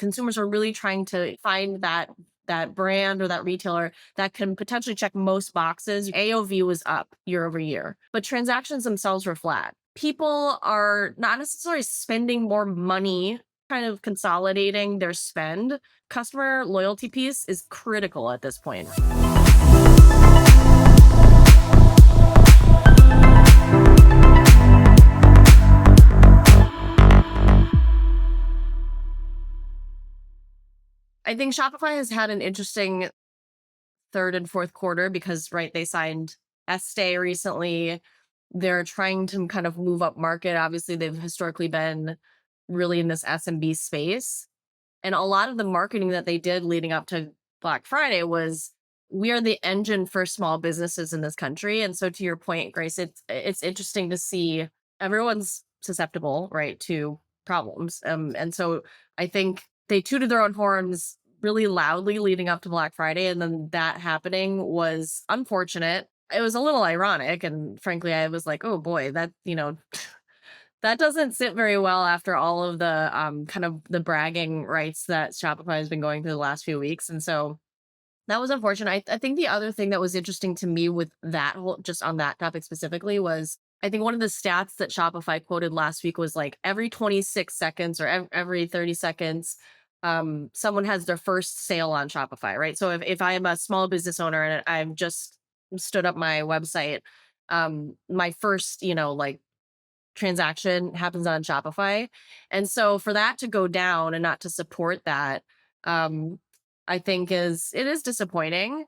consumers are really trying to find that brand or that retailer that can potentially check most boxes. AOV was up year over year, but transactions themselves were flat. People are not necessarily spending more money, kind of consolidating their spend. Customer loyalty piece is critical at this point. I think Shopify has had an interesting third and fourth quarter because, right, they signed Estee recently. They're trying to kind of move up market. Obviously, they've historically been really in this SMB space. And a lot of the marketing that they did leading up to Black Friday was, we are the engine for small businesses in this country. And so to your point, Grace, it's interesting to see everyone's susceptible, right, to problems. And so I think they tooted their own horns really loudly leading up to Black Friday. And then that happening was unfortunate. It was a little ironic. And frankly, I was like, oh boy, that doesn't sit very well after all of the kind of the bragging rights that Shopify has been going through the last few weeks. And so that was unfortunate. I think the other thing that was interesting to me with that whole, just on that topic specifically, was I think one of the stats that Shopify quoted last week was like every 26 seconds or every 30 seconds, someone has their first sale on Shopify, right? So if I am a small business owner and I've just stood up my website, my first, like transaction happens on Shopify. And so for that to go down and not to support that, um, I think it is disappointing.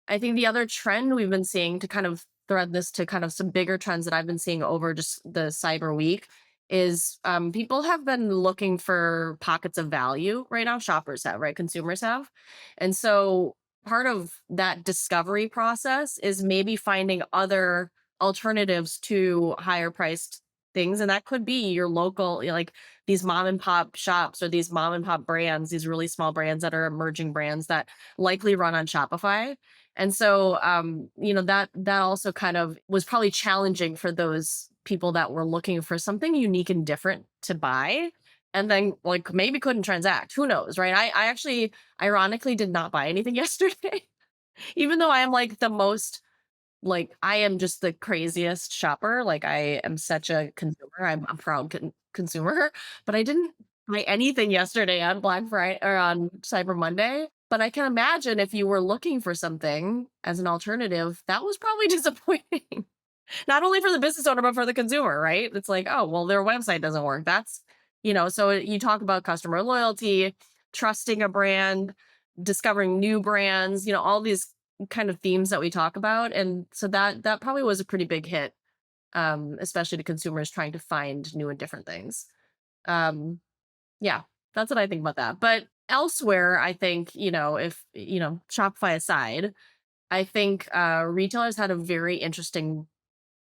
I think the other trend we've been seeing, to kind of thread this to kind of some bigger trends that I've been seeing over just the cyber week, is people have been looking for pockets of value right now. Shoppers have, right? Consumers have. And so part of that discovery process is maybe finding other alternatives to higher priced things. And that could be your local, like these mom and pop shops or these mom and pop brands, these really small brands that are emerging brands that likely run on Shopify. And so, that also kind of was probably challenging for those people that were looking for something unique and different to buy. And then, like, maybe couldn't transact. Who knows, right? I actually, ironically, did not buy anything yesterday, even though I am like the most, like, I am just the craziest shopper. Like, I am such a consumer. I'm a proud consumer, but I didn't buy anything yesterday on Black Friday or on Cyber Monday. But I can imagine if you were looking for something as an alternative, that was probably disappointing. Not only for the business owner, but for the consumer, right? It's like, oh, well, their website doesn't work. So you talk about customer loyalty, trusting a brand, discovering new brands, all these kind of themes that we talk about. And so that probably was a pretty big hit, especially to consumers trying to find new and different things. Um, yeah, that's what I think about that. But elsewhere, I think, if, Shopify aside, I think retailers had a very interesting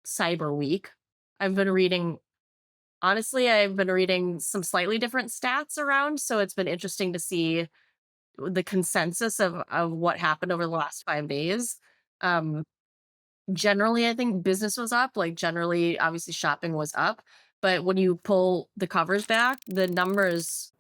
cyber week. I've been reading, honestly, I've been reading some slightly different stats around. So it's been interesting to see the consensus of what happened over the last 5 days. Um, Generally, I think business was up. Like, generally, obviously, shopping was up. But when you pull the covers back, the numbers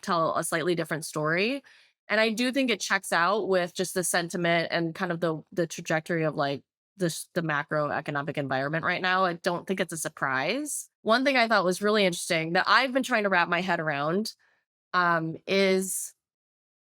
tell a slightly different story. And I do think it checks out with just the sentiment and kind of the trajectory of like the macroeconomic environment right now. I don't think it's a surprise. One thing I thought was really interesting that I've been trying to wrap my head around, is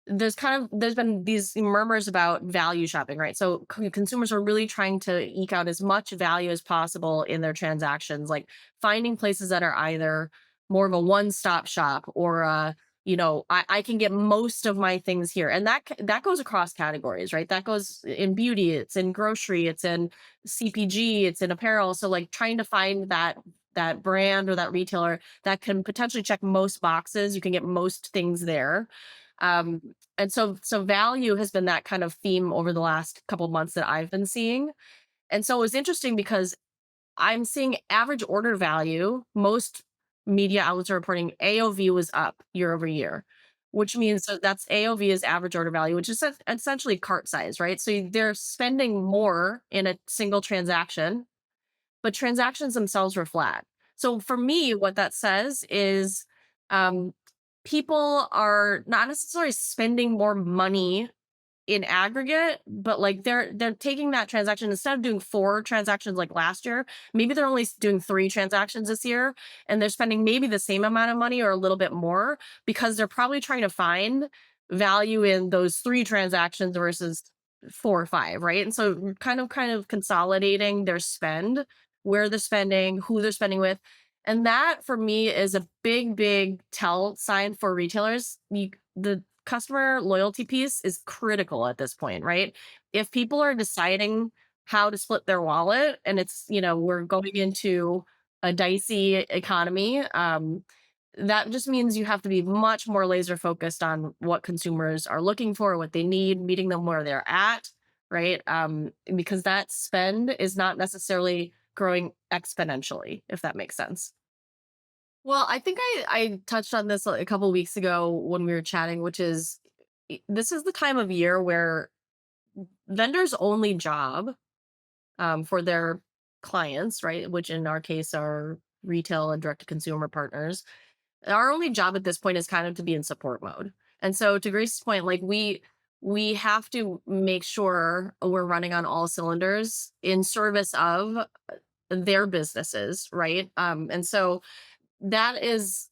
there's been these murmurs about value shopping, right? So consumers are really trying to eke out as much value as possible in their transactions, like finding places that are either more of a one-stop shop or I can get most of my things here. And that goes across categories, right? That goes in beauty, it's in grocery, it's in CPG, it's in apparel. So like trying to find that brand or that retailer that can potentially check most boxes, you can get most things there. And so value has been that kind of theme over the last couple months that I've been seeing. And so it was interesting because I'm seeing average order value. Most media outlets are reporting AOV was up year over year, which means, so that's AOV is average order value, which is essentially cart size, right? So they're spending more in a single transaction, but transactions themselves were flat. So for me, what that says is, um, people are not necessarily spending more money in aggregate, but like they're taking that transaction instead of doing 4 transactions like last year, maybe they're only doing 3 transactions this year, and they're spending maybe the same amount of money or a little bit more because they're probably trying to find value in those 3 transactions versus 4 or 5, right? And so kind of consolidating their spend, where they're spending, who they're spending with. And that for me is a big tell sign for retailers. The customer loyalty piece is critical at this point, right? If people are deciding how to split their wallet and we're going into a dicey economy, that just means you have to be much more laser focused on what consumers are looking for, what they need, meeting them where they're at, right? Because that spend is not necessarily growing exponentially, if that makes sense. Well, I think I touched on this a couple weeks ago when we were chatting, which is this is the time of year where vendors' only job for their clients, right, which in our case are retail and direct to consumer partners, our only job at this point is kind of to be in support mode. And so to Grace's point, like we have to make sure we're running on all cylinders in service of their businesses, right? And so that is,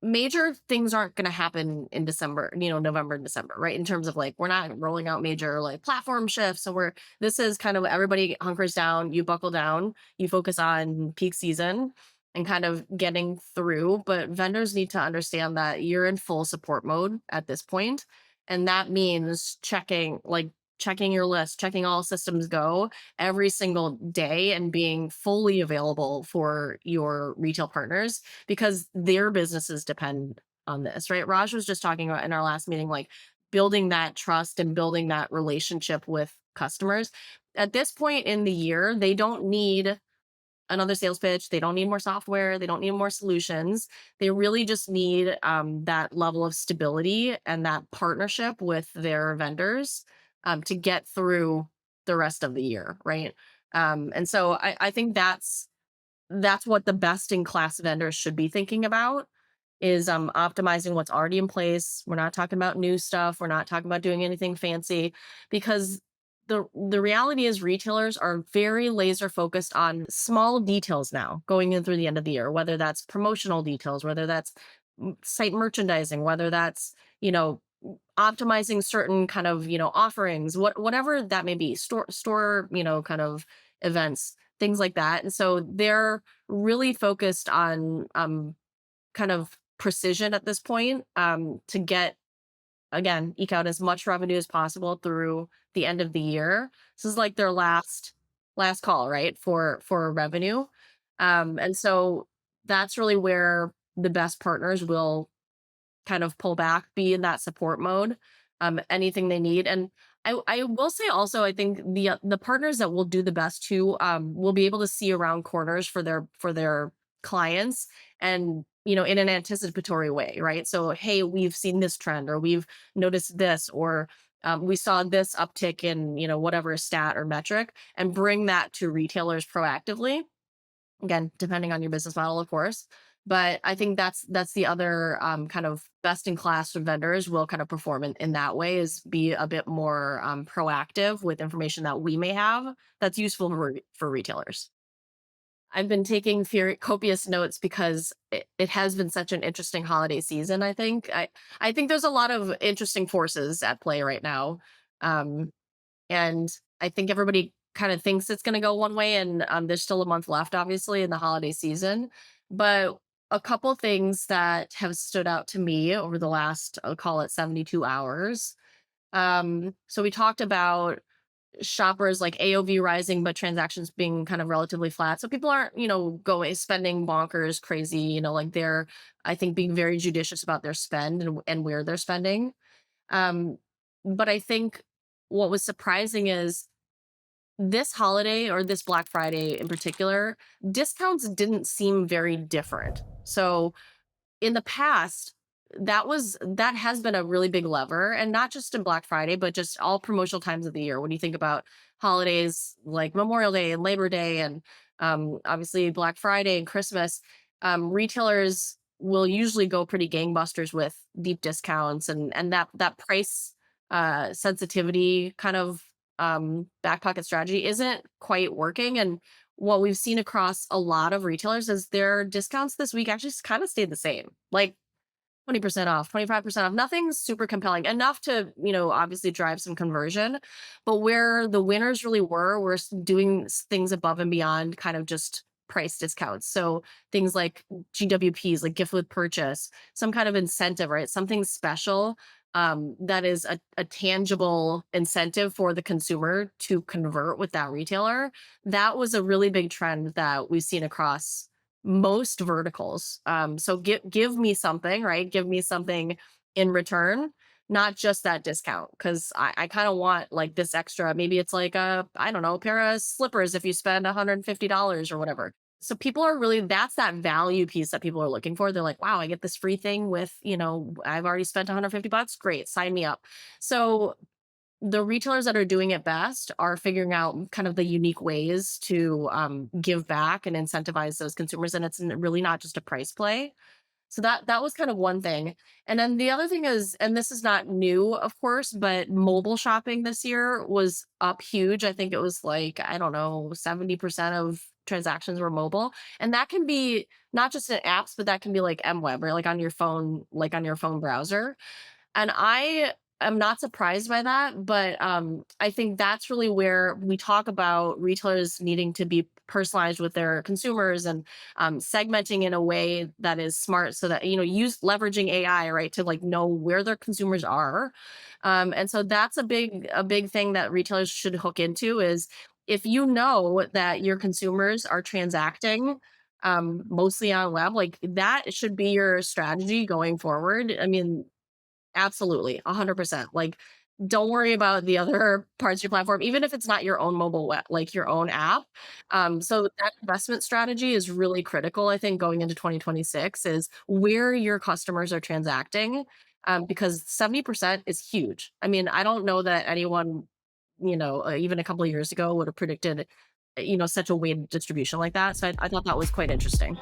major things aren't going to happen in December, November and December, right? In terms of like, we're not rolling out major like platform shifts. So this is kind of everybody hunkers down, you buckle down, you focus on peak season and kind of getting through. But vendors need to understand that you're in full support mode at this point. And that means checking your list, checking all systems go every single day and being fully available for your retail partners because their businesses depend on this, right? Raj was just talking about in our last meeting, like building that trust and building that relationship with customers. At this point in the year, they don't need another sales pitch. They don't need more software. They don't need more solutions. They really just need that level of stability and that partnership with their vendors to get through the rest of the year, right? And so I think that's what the best in class vendors should be thinking about is optimizing what's already in place. We're not talking about new stuff. We're not talking about doing anything fancy because the reality is retailers are very laser focused on small details now going in through the end of the year, whether that's promotional details, whether that's site merchandising, whether that's, optimizing certain kind of, offerings, whatever that may be, store, kind of events, things like that. And so they're really focused on kind of precision at this point to get again eke out as much revenue as possible through the end of the year. This is like their last call, right, for revenue. And so that's really where the best partners will kind of pull back, be in that support mode, anything they need. And I will say also, I think the partners that will do the best too will be able to see around corners for their clients and in an anticipatory way, right? So hey, we've seen this trend, or we've noticed this, or we saw this uptick in whatever stat or metric, and bring that to retailers proactively, again depending on your business model of course. But I think that's the other kind of best in class vendors will kind of perform in that way, is be a bit more proactive with information that we may have that's useful for retailers. I've been taking copious notes because it has been such an interesting holiday season. I think there's a lot of interesting forces at play right now. um, and I think everybody kind of thinks it's going to go one way, and there's still a month left, obviously, in the holiday season. But a couple things that have stood out to me over the last, I'll call it 72 hours. So we talked about shoppers like AOV rising, but transactions being kind of relatively flat. So people aren't, going spending bonkers crazy, like they're, I think, being very judicious about their spend and where they're spending. Um, but I think what was surprising is this holiday, or this Black Friday in particular, discounts didn't seem very different. So in the past, that has been a really big lever, and not just in Black Friday, but just all promotional times of the year. When you think about holidays like Memorial Day and Labor Day, and obviously Black Friday and Christmas, retailers will usually go pretty gangbusters with deep discounts, and that price sensitivity kind of back pocket strategy isn't quite working. And what we've seen across a lot of retailers is their discounts this week actually kind of stayed the same. Like 20% off, 25% off. Nothing super compelling enough to, obviously drive some conversion. But where the winners really were doing things above and beyond kind of just price discounts. So things like GWPs, like gift with purchase, some kind of incentive, right? Something special that is a tangible incentive for the consumer to convert with that retailer. That was a really big trend that we've seen across most verticals. So give me something, right? Give me something in return, not just that discount. Cause I kind of want like this extra. Maybe it's like I don't know, a pair of slippers if you spend $150 or whatever. So people are really, that's that value piece that people are looking for. They're like, wow, I get this free thing with, I've already spent 150 bucks. Great, sign me up. So the retailers that are doing it best are figuring out kind of the unique ways to give back and incentivize those consumers, and it's really not just a price play. So that was kind of one thing. And then the other thing is, and this is not new, of course, but mobile shopping this year was up huge. I think it was like, I don't know, 70% of transactions were mobile. And that can be not just in apps, but that can be like MWeb, or like on your phone browser. And I am not surprised by that, but I think that's really where we talk about retailers needing to be personalized with their consumers, and segmenting in a way that is smart, so that use leveraging AI, right, to like know where their consumers are. And so that's a big thing that retailers should hook into is, if you know that your consumers are transacting mostly on web, like that should be your strategy going forward. I mean, absolutely, 100%. Like, don't worry about the other parts of your platform, even if it's not your own mobile web, like your own app. So that investment strategy is really critical, I think, going into 2026, is where your customers are transacting, because 70% is huge. I mean, I don't know that anyone, even a couple of years ago would have predicted, such a weighted distribution like that. So I thought that was quite interesting.